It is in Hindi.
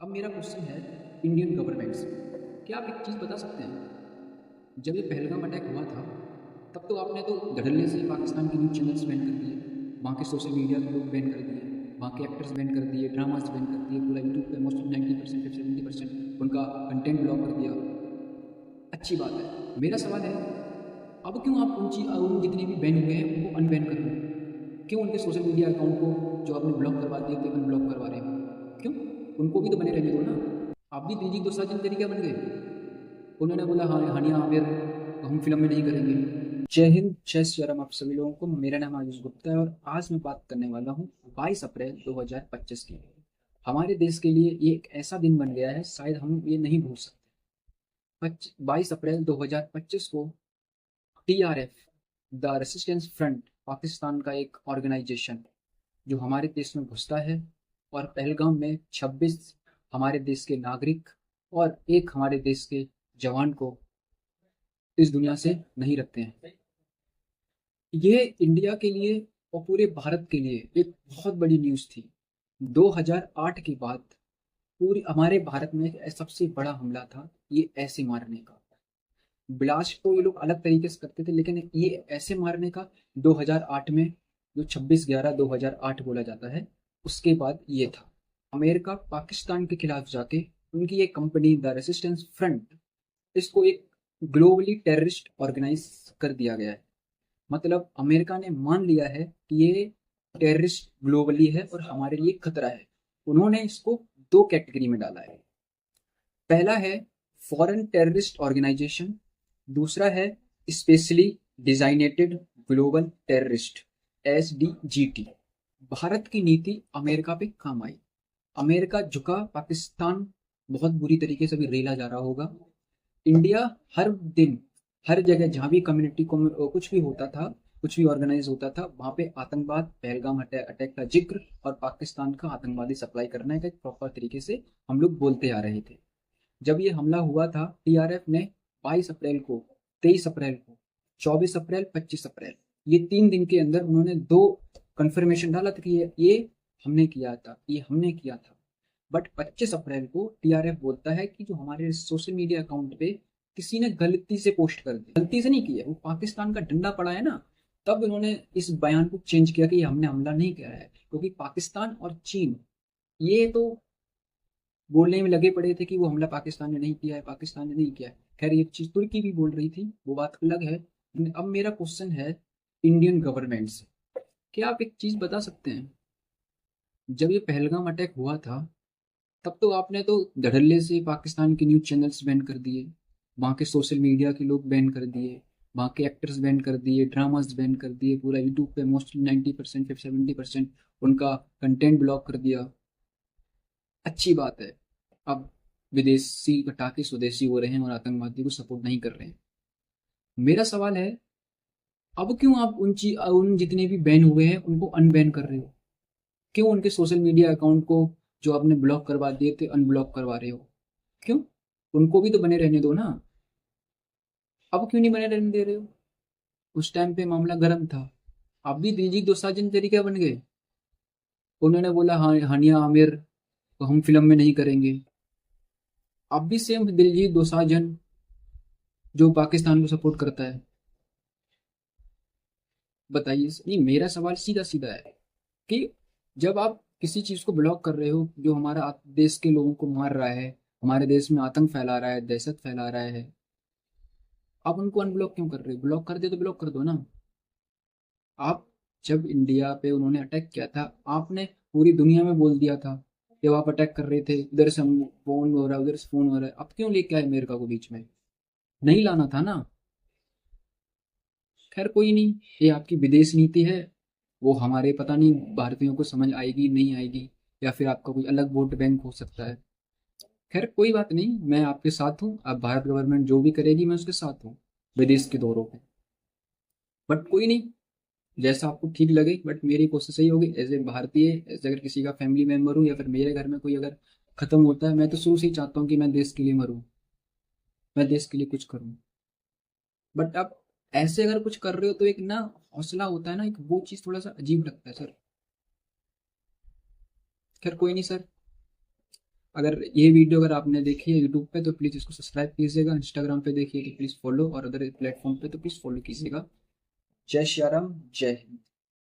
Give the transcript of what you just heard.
अब मेरा क्वेश्चन है इंडियन गवर्नमेंट से। क्या आप एक चीज़ बता सकते हैं, जब ये पहलगाम अटैक हुआ था तब तो आपने तो धड़ल्ले से पाकिस्तान के न्यूज़ चैनल्स बैन कर दिए, वहाँ के सोशल मीडिया के लोग बैन कर दिए, वहाँ के एक्टर्स बैन कर दिए, ड्रामास बैन कर दिए, पूरा यूट्यूब पे मोस्टली 90% फिर 70% उनका कंटेंट ब्लॉक कर दिया। अच्छी बात है। मेरा सवाल है, अब क्यों आप उन जितने भी बैन हुए हैं उनको अनबैन कर रहे हो? क्यों उनके सोशल मीडिया अकाउंट को जो आपने ब्लॉक करवा दिए थे अनब्लॉक करवा रहे हो? क्यों? उनको भी तो बने रहने दो ना। आप भी दिलजीत दोसांझ के तरीके बन गए। उन्होंने बोला हाँ हानिया आमिर को हम फिल्म में नहीं करेंगे। जय हिंद, जय श्री राम आप सभी लोगों को। मेरा नाम आयुष गुप्ता है और आज मैं बात करने वाला हूँ 22 अप्रैल 2025 की। हमारे देश के लिए ये एक ऐसा दिन बन गया है, शायद हम ये नहीं भूल सकते। 22 अप्रैल 2025 को TRF, the resistance front, Pakistan का एक ऑर्गेनाइजेशन जो हमारे देश में घुसता है और पहलगाम में 26 हमारे देश के नागरिक और एक हमारे देश के जवान को इस दुनिया से नहीं रखते हैं। ये इंडिया के लिए और पूरे भारत के लिए एक बहुत बड़ी न्यूज़ थी। 2008 के बाद पूरी हमारे भारत में एक सबसे बड़ा हमला था ये ऐसे मारने का। ब्लास्ट तो ये लोग अलग तरीके से करते थे, लेकिन ये ऐसे मारने का 2008 में, जो 26/11/2008 बोला जाता है, उसके बाद ये था। अमेरिका पाकिस्तान के खिलाफ जाके उनकी एक कंपनी द रेसिस्टेंस फ्रंट, इसको एक ग्लोबली टेररिस्ट ऑर्गेनाइज कर दिया गया है। मतलब अमेरिका ने मान लिया है कि ये टेररिस्ट ग्लोबली है और हमारे लिए खतरा है। उन्होंने इसको दो कैटेगरी में डाला है। पहला है फॉरेन टेररिस्ट ऑर्गेनाइजेशन, दूसरा है specially designated global terrorist, SDGT। Bharat की नीति अमेरिका पे काम आई। अमेरिका झुका, पाकिस्तान बहुत बुरी तरीके से भी रेला जा रहा होगा। इंडिया हर दिन हर जगह जहाँ भी कम्युनिटी को कुछ भी होता था, कुछ भी ऑर्गेनाइज होता था, वहाँ पे आतंकवाद, पहलगाम अटैक का जिक्र और पाकिस्तान का आतंकवादी सप्लाई करने का एक प्रॉपर तरीके से हम लोग बोलते आ रहे थे। जब ये हमला हुआ था, TRF ने 22 अप्रैल को, 23 अप्रैल को, 24 अप्रैल, 25 अप्रैल, ये 3 दिन के अंदर उन्होंने दो कंफर्मेशन डाला था कि ये हमने किया था, ये हमने किया था। बट 25 अप्रैल को TRF बोलता है कि जो हमारे सोशल मीडिया अकाउंट पे किसी ने गलती से पोस्ट कर दी, गलती से नहीं किया, वो पाकिस्तान का डंडा पड़ा है ना, तब इन्होंने इस बयान को चेंज किया कि हमने हमला नहीं किया है। क्योंकि पाकिस्तान और चीन ये तो बोलने में लगे पड़े थे कि वो हमला पाकिस्तान ने नहीं किया है, पाकिस्तान ने नहीं किया है। खैर एक चीज तुर्की भी बोल रही थी, वो बात अलग है। अब मेरा क्वेश्चन है इंडियन गवर्नमेंट से। क्या आप एक चीज बता सकते हैं, जब ये पहलगाम अटैक हुआ था तब तो आपने तो धड़ल्ले से पाकिस्तान के न्यूज़ चैनल्स बैन कर दिए, वहाँ के सोशल मीडिया के लोग बैन कर दिए, वहाँ के एक्टर्स बैन कर दिए, ड्रामास बैन कर दिए, पूरा यूट्यूब पे मोस्टली 90% फिर 70% उनका कंटेंट ब्लॉक कर दिया। अच्छी बात है। अब विदेशी पटाखे स्वदेशी हो रहे हैं और आतंकवादी को सपोर्ट नहीं कर रहे हैं। मेरा सवाल है, अब क्यों आप उन जितने भी बैन हुए हैं उनको अनबैन कर रहे हो? क्यों उनके सोशल मीडिया अकाउंट को जो आपने ब्लॉक करवा दिए थे अनब्लॉक करवा रहे हो? क्यों? उनको भी तो बने रहने दो ना। अब क्यों नहीं बने रहने दे रहे हो? उस टाइम पे मामला गर्म था। अब भी दिलजीत दोसांझ तरीके बन गए। उन्होंने बोला हाँ हानिया आमिर को हम फिल्म में नहीं करेंगे। अब भी सेम दिलजीत दोसांझ जो पाकिस्तान को सपोर्ट करता है। बताइए। नहीं, मेरा सवाल सीधा सीधा है कि जब आप किसी चीज को ब्लॉक कर रहे हो जो हमारा देश के लोगों को मार रहा है, हमारे देश में आतंक फैला रहा है, दहशत फैला रहा है, आप उनको अनब्लॉक क्यों कर रहे हो? ब्लॉक कर दे तो ब्लॉक कर दो ना। आप जब इंडिया पे उन्होंने अटैक किया था, आपने पूरी दुनिया में बोल दिया था जब आप अटैक कर रहे थे, इधर से फोन हो रहा है, उधर से फोन हो रहा है, अब क्यों लेके आए अमेरिका को बीच में? नहीं लाना था ना। खैर कोई नहीं, ये आपकी विदेश नीति है, वो हमारे पता नहीं भारतीयों को समझ आएगी नहीं आएगी, या फिर आपका कोई अलग वोट बैंक हो सकता है। खैर कोई बात नहीं, मैं आपके साथ हूँ। अब भारत गवर्नमेंट जो भी करेगी मैं उसके साथ हूँ विदेश के दौरों पे। बट कोई नहीं, जैसा आपको ठीक लगे। बट मेरी कोशिश यही होगी एज ए भारतीय, एज अगर किसी का फैमिली मेम्बर हूँ या फिर मेरे घर में कोई अगर खत्म होता है, मैं तो शुरू से ही चाहता हूँ कि मैं देश के लिए मरूँ, मैं देश के लिए कुछ करूँ। बट अब ऐसे अगर कुछ कर रहे हो तो एक ना हौसला होता है ना, एक वो चीज़ थोड़ा सा अजीब लगता है सर। खैर कोई नहीं सर, अगर ये वीडियो अगर आपने देखी है यूट्यूब पे तो प्लीज़ इसको सब्सक्राइब कीजिएगा, इंस्टाग्राम पे देखिए तो प्लीज़ फॉलो, और अदर प्लेटफॉर्म पे तो प्लीज़ फॉलो कीजिएगा। जय श्री राम, जय हिंद।